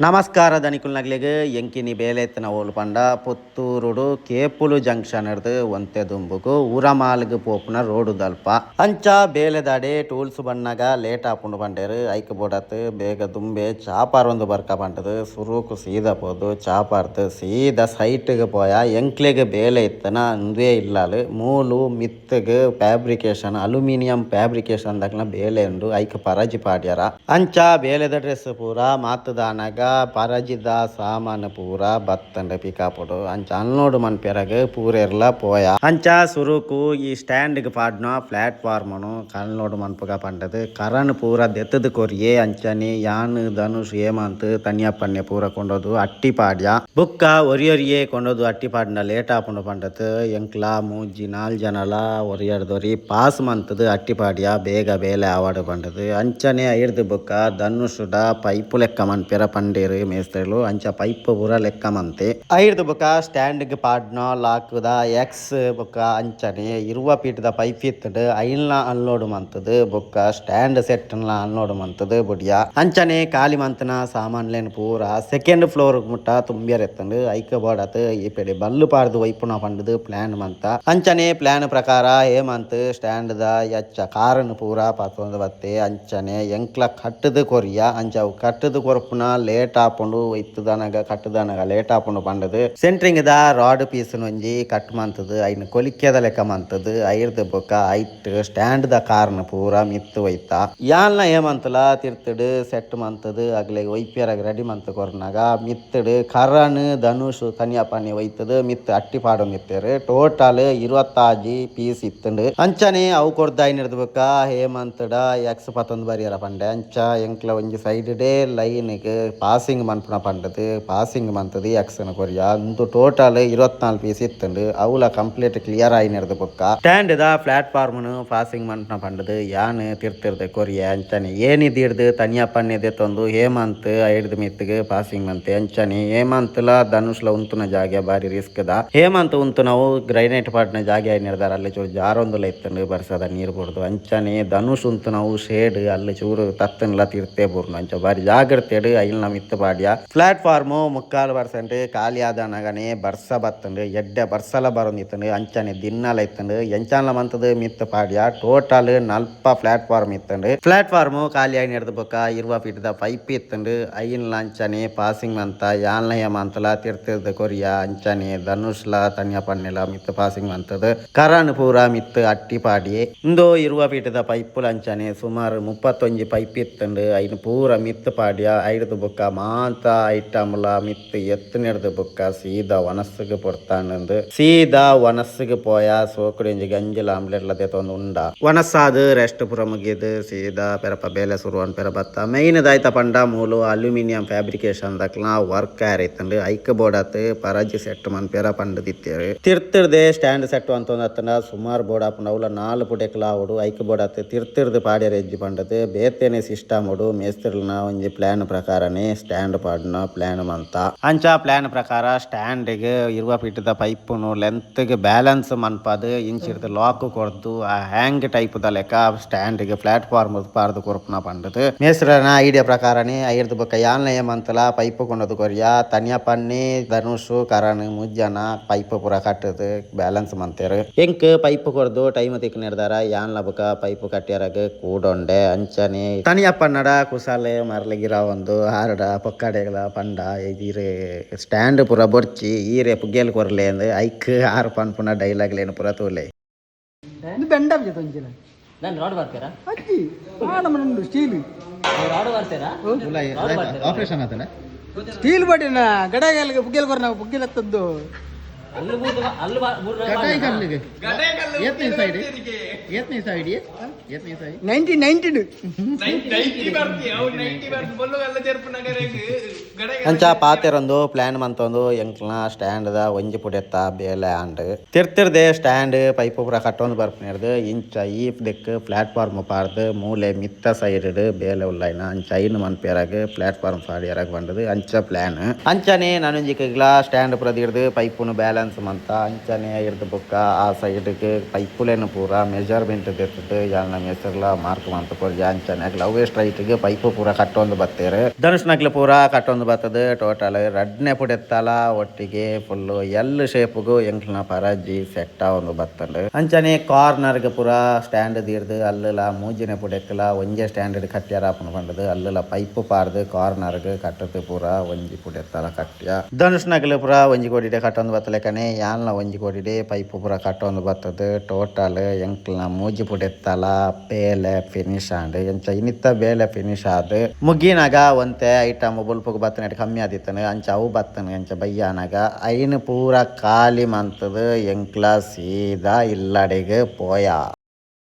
ನಮಸ್ಕಾರ ದನಿಕುಲ್ನಗ್ಲಿಗೆ ಎಂಕಿನಿ ಬೇಲೆತ್ತಿನ ಓಲು ಪಂಡ ಪುತ್ತೂರುಡು ಕೇಪುಲು ಜಂಕ್ಷನ್ ಹಿಡ್ದು ಒಂತೆ ದುಂಬುಗು ಊರಮಾಲ್ಗೆ ಪೋಪುನ ರೋಡು ದಲ್ಪ ಅಂಚ ಬೇಲೆದಾಡೆ ಟೂಲ್ಸ್ ಬಣ್ಣಗ ಲೇಟ್ ಆಪುಂಡು ಪಂಡೇರು ಐಕ್ ಬೋಡತ್ ಬೇಗ ದುಂಬೆ ಚಾಪಾರೊಂದು ಬರ್ಕ ಪಂಡದು ಸುರುಕು ಸೀದಾ ಪೋದು ಚಾಪಾರ್ದು ಸೀದಾ ಸೈಟ್ಗೆ ಪೋಯ ಎಂಕ್ಲೆಗೆ ಬೇಲೆ ಇತ್ತನ ಅಂದೇ ಇಲ್ಲಾಲು ಮೂಲು ಮಿತ್ಗೆ ಫ್ಯಾಬ್ರಿಕೇಶನ್ ಅಲ್ಯೂಮಿನಿಯಂ ಫ್ಯಾಬ್ರಿಕೇಶನ್ ದಕ್ನ ಬೇಲೆ ಉಂಡು ಐಕ್ ಪರಜಿ ಪಾಡ್ಯಾರ ಅಂಚ ಬೇಲೆದ ಡ್ರೆಸ್ ಪೂರ ಮಾತುದಾನಗ ಪರಜಿದ ಸಾಮಾನು ಪೂರ ಬತ್ತಂಡ ಪಿಕಾಪುಡು ಅಂಚ ಅನ್ಲೋಡ್ ಮನ್ಪೆರಗ ಪೂರೆರ್ಲ ಪೋಯ ಅಂಚ ಸುರುಕು ಈ ಸ್ಟ್ಯಾಂಡ್ಗೆ ಪಾಡ್ನ ಪ್ಲಾಟ್ಫಾರ್ಮನು ಅನ್ಲೋಡ್ ಮನ್ಪುಗ ಪಂಡದು ಕರನ್ ಪೂರ ದೆತ್ತದು ಕೊರಿಯೆ ಅಂಚನೆ ಯಾನ್ ಧನುಷ್ ಹೇಮಂತ್ ತನಿಯಪ್ಪನ್ನೆ ಪೂರ ಕೊಂಡೋದು ಅಟ್ಟಿ ಪಾಡ್ಯ ಬುಕ್ಕ ಒರಿಯೊರಿಯೇ ಕೊಂಡೋದು ಅಟ್ಟಿ ಪಾಡ್ನ ಲೇಟ್ ಆಪುಂಡು ಪಂಡದು ಎಂಕ್ಲ ಮೂಜಿ 4 ಜನಲ ಒರಿಯಡ್ದೊರಿ ಪಾಸ್ ಮಂತದು ಅಟ್ಟಿ ಪಾಡ್ಯ ಬೇಗ ಬೇಲೆ ಆವಾಡು ಪಂಡದು ಅಂಚನೆ ಐರ್ದು ಬುಕ್ಕ ಧನುಷುಡ ಪೈಪು ಲೆಕ್ಕ ಮನ್ಪೆರ ಪಂಡೇರು ಮೇಸ್ತಲು ಅಂಚ ಪೈಪ್ ಪೂರ ಲೆಕ್ಕ ಮಂತೆ ಐರ್ದು ಬುಕ್ಕ ಸ್ಟ್ಯಾಂಡ್ಗೆ ಪಾಡ್ನ ಲಾಕ್ದ ಎಕ್ಸ್ ಬುಕ್ಕ ಅಂಚನೆ ಇರುವ ಪೀಠದ ಪೈಪ್ ಇತ್ತಡು ಐಲ್ನ ಅನ್ಲೋಡ್ ಮಂತದು ಬುಕ್ಕ ಸ್ಟ್ಯಾಂಡ್ ಸೆಟ್ನ ಅನ್ಲೋಡ್ ಮಂತದು ಬುಡಿಯ ಅಂಚನೆ ಖಾಲಿ ಮಂತನ ಸಾಮಾನ್ಲೇನ್ ಪೂರ ಸೆಕೆಂಡ್ ಫ್ಲೋರ್ ಮುಟ್ಟ ತುಂಬ್ಯರೆತ್ತಂಡು ಐಕ ಬೋಡತ್ ಈ ಪೆಡೆ ಬಲ್ಲು ಪಾಡ್ದು ವೈಪುನ ಪಂಡದು ಪ್ಲಾನ್ ಮಂತ ಅಂಚನೆ ಪ್ಲಾನ್ ಪ್ರಕಾರ ಹೇಮಂತ್ ಸ್ಟ್ಯಾಂಡ್ ದ ಎಚ್ಚ ಕಾರನ್ ಪೂರ ಪತ್ತೊಂದು ಬತ್ತೆ ಅಂಚನೆ ಎಂಕ್ಲ ಕಟ್ಟದು ಕೊರಿಯ ಅಂಚ ಕಟ್ಟದು ಕೊರಪುನ ಲೇಟ್ ಆಪುಂಡು ಒಯ್ತುದನಗ ಕಟ್ಟುದನಗ ಲೇಟ್ ಆಪುಂಡು ಪಂಡದು ಸೆಂಟ್ರಿಂಗ್ ದ ರಾಡ್ ಪೀಸ್ ಒಂಜಿ ಕಟ್ ಮಂತದು ಐನ್ ಕೊಲಿಕ್ಯದ ಲೆಕ್ಕ ಮಂತದು ಐರ್ದು ಬೊಕ್ಕ ಐಟ್ ಸ್ಟ್ಯಾಂಡ್ ದ ಕಾರ್ನ್ ಪೂರ ಮಿತ್ತು ಒಯ್ತ ಯಾಲ್ನ ಹೇಮಂತಲ ತಿರ್ತಡು ಸೆಟ್ ಮಂತದು ಅಗ್ಲೆ ಒಯ್ಪ್ಯರಾಗ ರೆಡಿ ಮಂತ ಕೊರ್ನಾಗ ಮಿತ್ತಡು ಕರಣ್ ಧನುಷ್ ತನಿಯಪ್ಪನಿ ಒಯ್ತದು ಮಿತ್ ಅಟ್ಟಿ ಪಾಡು ಮಿತ್ತರು ಟೋಟಲ್ 26 ಪೀಸ್ ಇತ್ತಂಡು ಅಂಚನೆ ಅವು ಕೊರ್ದ ಐನಿರ್ದು ಬೊಕ್ಕ ಹೇಮಂತಡ ಎಕ್ಸ್ 11 ಬರಿಯರ ಪಂಡೆ ಅಂಚ ಎಂಕ್ಲ ಒಂಜಿ ಸೈಡ್ ಡೇ ಲೈನ್ಗೆ ಪಾಸಿಂಗ್ ಮನ್ಪುನ ಪಂಡದು ಪಾಸಿಂಗ್ ಮಂತದು ಎಕ್ಸ್ನ ಕೊರಿಯ ಒಂದು ಟೋಟಲ್ 24 ಪೀಸ್ ಇತ್ತಂಡು ಅವಲ ಕಂಪ್ಲೀಟ್ ಕ್ಲಿಯರ್ ಆಯ್ನಿರ್ದು ಬೊಕ್ಕ ಸ್ಟ್ಯಾಂಡ್ ದ ಪ್ಲಾಟ್ಫಾರ್ಮ್ನು ಪಾಸಿಂಗ್ ಮನ್ಪುನ ಪಂಡದು ಯಾನ್ ತಿರ್ತಿರ್ದೆ ಕೊರಿಯ ಅಂಚನೆ ಏನಿದಿಡ್ದು ತನಿಯಪ್ಪನ್ನೆದೆ ತಂದು ಹೇಮಂತ್ ಐಡ್ದು ಮಿತ್ಗೆ ಪಾಸಿಂಗ್ ಮಂತೆ ಅಂಚನೆ ಹೇಮಂತ್ಲ ಧನುಷ್ಲ ಉಂತುನ ಜಾಗ ಬಾರಿ ರಿಸ್ಕ್ ದ ಹೇಮಂತ್ ಉಂತು ನಾವು ಗ್ರೈನೇಟ್ ಪಾಡ್ನ ಜಾಗ ಏನಿರ್ದಾರ ಅಲ್ಲಿ ಚೂರು ಜಾರೊಂದುಲ ಇತ್ತಂಡು ಬರ್ಸದ ನೀರು ಬಿಡ್ದು ಅಂಚನೆ ಧನುಷ್ ಉಂತು ನಾವು ಶೇಡ್ ಅಲ್ಲಿ ಚೂರು ತತ್ತನ್ಲ ತಿರ್ತೆ ಬುರ್ನು ಅಂಚ ಬಾರಿ ಜಾಗ್ರತೆಡು ಐಲ್ನ ಮಿತ್ತು ಪಾಡ್ಯ ಪ್ಲಾಟ್ಫಾರ್ಮು 3% ಖಾಲಿ ಆದನಗನೆ ಬರ್ಸ ಬತ್ತಂಡು ಎಡ್ಡೆ ಬರ್ಸಲ ಬರೊಂದಿತ್ತಂಡು ಅಂಚನೆ ದಿನ್ನಲ ಇತ್ತಂಡು ಎಂಚಾನ್ಲ ಮಂತದು ಮಿತ್ತು ಪಾಡ್ಯ ಟೋಟಲ್ 40 ಪ್ಲಾಟ್ಫಾರ್ಮ್ ಇತ್ತಂಡು ಪ್ಲಾಟ್ಫಾರ್ಮು ಖಾಲಿ ಆಗಿ ನಡೆದ ಬೊಕ್ಕ 20 ಫೀಟ್ದ ಪೈಪ್ ಇತ್ತಂಡು ಐಲ್ನ ಅಂಚನೆ ಪಾಸಿಂಗ್ ಮಂತ ಯಾಲ್ನ ಹೇಮಂತಲ ತಿರ್ತಿರ್ದ ಕೊರಿಯ ಅಂಚನೆ ಧನುಷ್ಲ ತನಿಯಪ್ಪನ್ನೆಲ ಮಿತ್ತು ಪಾಸಿಂಗ್ ಮಂತದು ಕರಣ್ ಪೂರ ಮಿತ್ತು ಅಟ್ಟಿ ಪಾಡಿ ಇಂದು 20 ಫೀಟ್ದ ಪೈಪುಲ ಅಂಚನೆ ಸುಮಾರು 31 ಪೈಪ್ ಇತ್ತಂಡು ಐನ್ ಪೂರ ಮಿತ್ತು ಪಾಡ್ಯ ಐಡ್ದು ಬೊಕ್ಕ ಮಾತ ಐಟಮ್ಲ ಮಿತ್ತು ಎತ್ತು ನೆಡ್ದು ಬೊಕ್ಕ ಸೀದಾ ವನಸ್ಸಿಗೆ ಪೊರ್ತಾಂಡು ಸೀದಾ ವನಸ್ಸಿಗೆ ಪೋಯ ಸೋಕುಡೆಂಜಿ ಗಂಜಿಲ ಆಮ್ಲೆಟ್ಲ ತೆತ್ತೊಂದು ಉಂಡ ವನಸ್ಸಾದು ರೆಸ್ಟ್ ಪುರ ಮುಗಿದು ಸೀದಾ ಪೆರಪ ಬೇಲೆ ಸುರುವನ್ ಪೆರ ಬತ್ತ ಮೈನ್ ದಾಯ್ತ ಪಂಡ ಮೂಲು ಅಲ್ಯೂಮಿನಿಯಂ ಫ್ಯಾಬ್ರಿಕೇಶನ್ ದಕ್ಲ ವರ್ಕ್ ಆಯ್ತಂಡು ಐಕ್ ಬೋಡತ್ ಪರಜಿ ಸೆಟ್ ಮನ್ ಪೆರ ಪಂಡು ತಿತ್ತೇರು ತಿರ್ತಿರ್ದೆ ಸ್ಟ್ಯಾಂಡ್ ಸೆಟ್ ಅಂತಂದ ಸುಮಾರು ಬೋಡ ಪಂಡ ಅವಲ 4 ಪುಟೆಕ್ಲ ಆವಡು ಐಕ್ ಬೋಡತ್ ತಿರ್ತಿರ್ದು ಪಾಡ್ಯರ ಎಜ್ಜಿ ಪಂಡದು ಬೇತೇನೆ ಸಿಸ್ಟಮ್ ಉಡು ಮೇಸ್ತಿರ್ನ ಒಂಜಿ ಪ್ಲಾನ್ ಪ್ರಕಾರನೇ ಸ್ಟ್ಯಾಂಡ್ ಪಾಡ್ನ ಪ್ಲಾನ್ ಮಂತ ಅಂಚ ಪ್ಲಾನ್ ಪ್ರಕಾರ ಸ್ಟ್ಯಾಂಡ್ಗೆ 20 ಫೀಟ್ದ ಪೈಪುನು ಲೆಂತ್ಗೆ ಬ್ಯಾಲೆನ್ಸ್ ಮನ್ಪದು ಇಂಚಿರ್ದು ಲಾಕ್ ಕೊರ್ದು ಆ ಹ್ಯಾಂಗ್ ಟೈಪ್ ದ ಲೆಕ್ಕ ಸ್ಟ್ಯಾಂಡ್ಗೆ ಪ್ಲಾಟ್ಫಾರ್ಮ್ ಪಾರ್ದು ಕೊರ್ಪುನ ಪಂಡದು ಮೇಸ್ತ್ರನ ಐಡಿಯಾ ಪ್ರಕಾರನೇ ಐರ್ದು ಬೊಕ್ಕ ಯಾಲ್ನ ಏಮಂತಲ ಪೈಪ್ ಕೊಂಡದು ಕೊರಿಯ ತನಿಯಪ್ಪನ್ನಿ ಧನುಷ್ ಕರಣ್ ಮುಜ್ಜನ ಪೈಪ್ ಪೂರ ಕಟ್ಟದು ಬ್ಯಾಲೆನ್ಸ್ ಮಂತೇರು ಎಂಕ್ ಪೈಪ್ ಕೊರ್ದು ಟೈಮ್ ತಿಕ್ ನಿರ್ದಾರ ಯಾನ್ಲ ಬೊಕ್ಕ ಪೈಪ್ ಕಟ್ಟ್ಯಾರಾಗ ಕೂಡೊಂಡೆ ಅಂಚನೆ ತನಿಯಪ್ಪನ್ನಡ ಕುಸಾಲೆ ಮರ್ಲಿಗಿರ ಒಂದು ಹಾರಡ ಪೊಕ್ಕಡೆಗಳ ಪಂಡ ಈರೆ ಸ್ಟ್ಯಾಂಡ್ ಪೂರ ಬೊರ್ಚಿ ಈರೆ ಪುಗ್ಗೆಲ್ ಕೊರ್ಲೆ ಅಂದ್ ಐಕ್ ಆರು ಪನ್ಪುನ ಡೈಲಾಗ್ಲೇನು ಪೂರ ತೂಲೆ ಬೆಂಡ ನಾನು ರಾಡ್ ಬರ್ತೀರಾ ಅಜ್ಜಿ ನಮ್ಮನ್ನು ಸ್ಟೀಲ್ ರಾಡ್ ಬರ್ತೀರಾ ಆಪರೇಷನ್ ಆತಲ್ಲ ಸ್ಟೀಲ್ ಬಡಿನ ಗಡಗಲ್ಗೆ ಪುಗ್ಗೆಲ್ ಕೊರ ನಾವು ಪುಗ್ಗೆಲ್ ಹತ್ತದ್ದು ಅಲ್ಲಿ ಎತ್ನಿ ಸೈಡ್ 90 ಅಂಚ ಪಾತೆರೊಂದು ಪ್ಲಾನ್ ಮಂತೊಂದು ಎಂಕ್ಲ ಸ್ಟ್ಯಾಂಡ್ ದ ಒಂಜಿ ಪುಡೆತ್ತ ಬೇಲೆ ಆಂಡ್ ತಿರ್ತಿರ್ದೆ ಸ್ಟ್ಯಾಂಡ್ ಪೈಪ್ ಪೂರ ಕಟ್ಟೊಂದು ಬರ್ಪುನೆರ್ದು ಇಂಚ ಈ ದಿಕ್ ಪ್ಲಾಟ್ಫಾರ್ಮ್ ಪಾರ್ದು ಮೂಲೆ ಮಿತ್ತ ಸೈಡ್ ಬೇಲೆ ಉಳ್ಳಾಯ್ನ ಅಂಚ ಐನ್ ಮನ್ಪೇರಾಗ ಪ್ಲಾಟ್ಫಾರ್ಮ್ ಪಾಡ್ಯರಾಗ ಬಂಡದು ಅಂಚ ಪ್ಲಾನ್ ಅಂಚನೆ ನನೊಂಜಿಕ್ಲ ಸ್ಟ್ಯಾಂಡ್ ಪುರದಿರ್ದು ಪೈಪುನು ಬ್ಯಾಲೆನ್ಸ್ ಮಂತ ಅಂಚನೆ ಇರ್ದು ಬೊಕ್ಕ ಆ ಸೈಡ್ಗೆ ಪೈಪುಲೇನು ಪೂರ ಮೆಜರ್ಮೆಂಟ್ ದೆತ್ತದು ಯಾಲ್ನ ಮೆಸರ್ಲ ಮಾರ್ಕ್ ಮಂತ ಕೊರ್ಜಿ ಅಂಚನೆ ಲವ್ ಸ್ಟ್ರೈಟ್ಗೆ ಪೈಪ್ ಪೂರ ಕಟ್ಟೊಂದು ಬತ್ತೇರು ಧನುಷ್ ನಕ್ಲೆ ಪೂರ ಕಟ್ಟೊಂದು ಬರ್ತದೆ ಟೋಟಲ್ ರಡ್ನೆ ಪುಡೆತ್ತಲ ಒಟ್ಟಿಗೆ ಫುಲ್ಲು ಎಲ್ ಶೇಪ್ಗೂ ಎಂಕ್ಲನ ಪರಜ್ಜಿ ಸೆಟ್ಟ ಒಂದು ಬರ್ತದೆ ಅಂಚನೆ ಕಾರ್ನರ್ಗೆ ಪೂರ ಸ್ಟ್ಯಾಂಡ್ ದೀರ್ದು ಅಲ್ಲಲ ಮೂಜಿನ ಪುಡೆಕ್ಕಲ ಒಂಜೆ ಸ್ಟ್ಯಾಂಡ್ ಕಟ್ಟ್ಯಾರ ಆಪುನ ಪಂಡದು ಅಲ್ಲಲ ಪೈಪ್ ಪಾರ್ದು ಕಾರ್ನರ್ಗೆ ಕಟ್ಟದು ಪೂರ ಒಂಜಿ ಪುಡೆತ್ತಲ ಕಟ್ಟ್ಯ ಧನುಷ್ನಗಲು ಪೂರ ಒಂಜಿ ಕೋಟಿಡೆ ಕಟ್ಟೊಂದು ಬತ್ತಲೆ ಕನೆ ಯಾನ್ಲ ಒಂಜಿ ಕೋಟಿಡೆ ಪೈಪ್ ಪೂರ ಕಟ್ಟೊಂದು ಬರ್ತದೆ ಟೋಟಲ್ ಎಂಕ್ಲನ ಮೂಜಿ ಪುಡೆತ್ತಲ ಬೇಲೆ ಫಿನಿಶ್ ಆಂಡ್ ಎಂಚ ಇನ್ನಿತ್ತ ಬೇಲೆ ಫಿನಿಶ್ ಆದ್ ಮುಗಿನಾಗ ಒಂತೆ ಐಟಮ್ ಬುಲ್ಪುಗ್ ಬತ್ತನ ಕಮ್ಮಿ ಆದಿತ್ತನ ಅಂಚ ಅವು ಬತ್ತನ ಅಂಚ ಬಯ್ಯಾನಾಗ ಐನ್ ಪೂರ ಖಾಲಿ ಮಂತದ ಎಂಕ್ಲ ಸೀದಾ ಇಲ್ಲಡೆಗೆ ಪೋಯ.